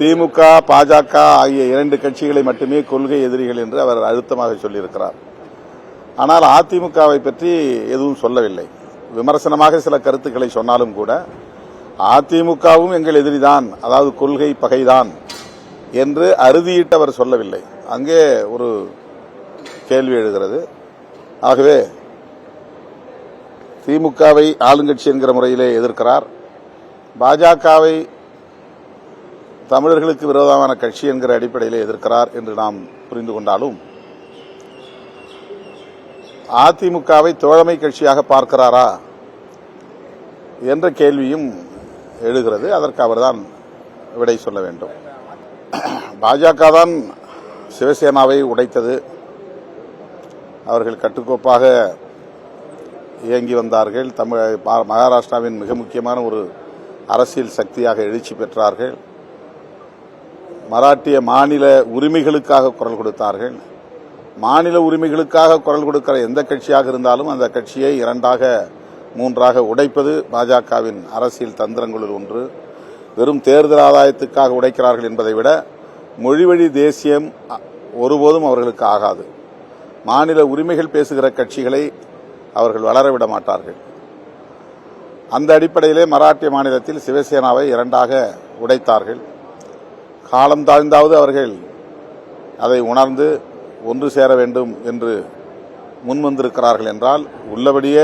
திமுக, பாஜக ஆகிய இரண்டு கட்சிகளை மட்டுமே கொள்கை எதிரிகள் என்று அவர் அழுத்தமாக சொல்லியிருக்கிறார். ஆனால் அதிமுகவை பற்றி எதுவும் சொல்லவில்லை. விமர்சனமாக சில கருத்துக்களை சொன்னாலும் கூட அதிமுகவும் எங்கள் எதிரிதான், அதாவது கொள்கை பகைதான் என்று அறுதியிட்டு அவர் சொல்லவில்லை. அங்கே ஒரு கேள்வி எழுகிறது. ஆகவே திமுகவை ஆளுங்கட்சி என்கிற முறையிலே எதிர்க்கிறார், பாஜகவை தமிழர்களுக்கு விரோதமான கட்சி என்கிற அடிப்படையில் எதிர்க்கிறார் என்று நாம் புரிந்து கொண்டாலும் அதிமுகவை தோழமை கட்சியாக பார்க்கிறாரா என்ற கேள்வியும் எழுகிறது. அதற்கு அவர்தான் விடை சொல்ல வேண்டும். பாஜக தான் சிவசேனாவை உடைத்தது. அவர்கள் கட்டுக்கோப்பாக இயங்கி வந்தார்கள். மகாராஷ்டிராவின் மிக முக்கியமான ஒரு அரசியல் சக்தியாக எழுச்சி பெற்றார்கள். மராட்டிய மாநில உரிமைகளுக்காக குரல் கொடுத்தார்கள். மாநில உரிமைகளுக்காக குரல் கொடுக்கிற எந்த கட்சியாக இருந்தாலும் அந்த கட்சியை இரண்டாக மூன்றாக உடைப்பது பாஜகவின் அரசியல் தந்திரங்களில் ஒன்று. வெறும் தேர்தல் ஆதாயத்துக்காக உடைக்கிறார்கள் என்பதை விட மொழிவழி தேசியம் ஒருபோதும் அவர்களுக்கு ஆகாது. மாநில உரிமைகள் பேசுகிற கட்சிகளை அவர்கள் வளரவிட மாட்டார்கள். அந்த அடிப்படையிலே மராட்டிய மாநிலத்தில் சிவசேனாவை இரண்டாக உடைத்தார்கள். காலம் தாழ்ந்தாவது அவர்கள் அதை உணர்ந்து ஒன்று சேர வேண்டும் என்று முன்வந்திருக்கிறார்கள் என்றால், உள்ளபடியே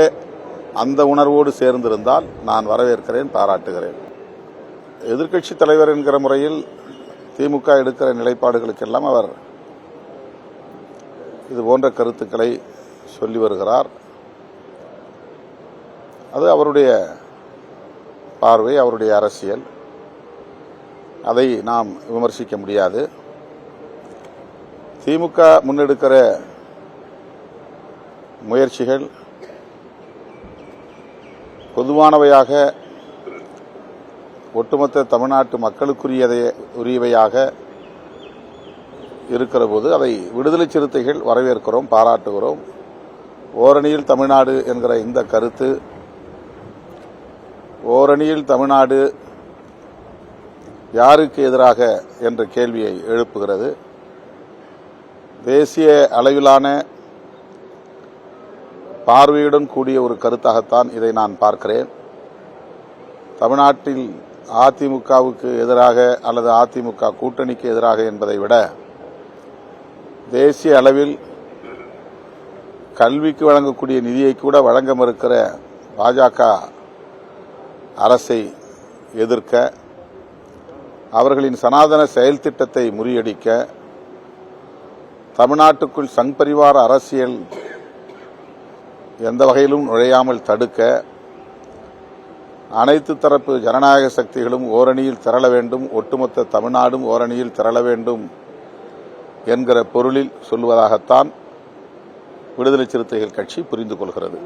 அந்த உணர்வோடு சேர்ந்திருந்தால் நான் வரவேற்கிறேன், பாராட்டுகிறேன். எதிர்க்கட்சித் தலைவர் என்கிற முறையில் திமுக எடுக்கிற நிலைப்பாடுகளுக்கெல்லாம் அவர் இதுபோன்ற கருத்துக்களை சொல்லி வருகிறார். அது அவருடைய பார்வை, அவருடைய அரசியல். அதை நாம் விமர்சிக்க முடியாது. திமுக முன்னெடுக்கிற முயற்சிகள் பொதுவானவையாக, ஒட்டுமொத்த தமிழ்நாட்டு மக்களுக்குரியவையாக இருக்கிற போது அதை விடுதலை சிறுத்தைகள் வரவேற்கிறோம், பாராட்டுகிறோம். ஓரணியில் தமிழ்நாடு என்கிற இந்த கருத்து, ஓரணியில் தமிழ்நாடு யாருக்கு எதிராக என்ற கேள்வியை எழுப்புகிறது. தேசிய அளவிலான பார்வையுடன் கூடிய ஒரு கருத்தாகத்தான் இதை நான் பார்க்கிறேன். தமிழ்நாட்டில் அதிமுகவுக்கு எதிராக அல்லது அதிமுக கூட்டணிக்கு எதிராக என்பதை விட தேசிய அளவில் கல்விக்கு வழங்கக்கூடிய நிதியை கூட வழங்க மறுக்கிற பாஜக அரசை எதிர்க்க, அவர்களின் சனாதன செயல் திட்டத்தை முறியடிக்க, தமிழ்நாட்டுக்குள் சங் பரிவார அரசியல் எந்த வகையிலும் நுழையாமல் தடுக்க, அனைத்து தரப்பு ஜனநாயக சக்திகளும் ஓரணியில் திரள வேண்டும், ஒட்டுமொத்த தமிழ்நாடும் ஓரணியில் திரள வேண்டும் என்கிற பொருளில் சொல்வதாகத்தான் விடுதலை சிறுத்தைகள் கட்சி புரிந்து கொள்கிறது.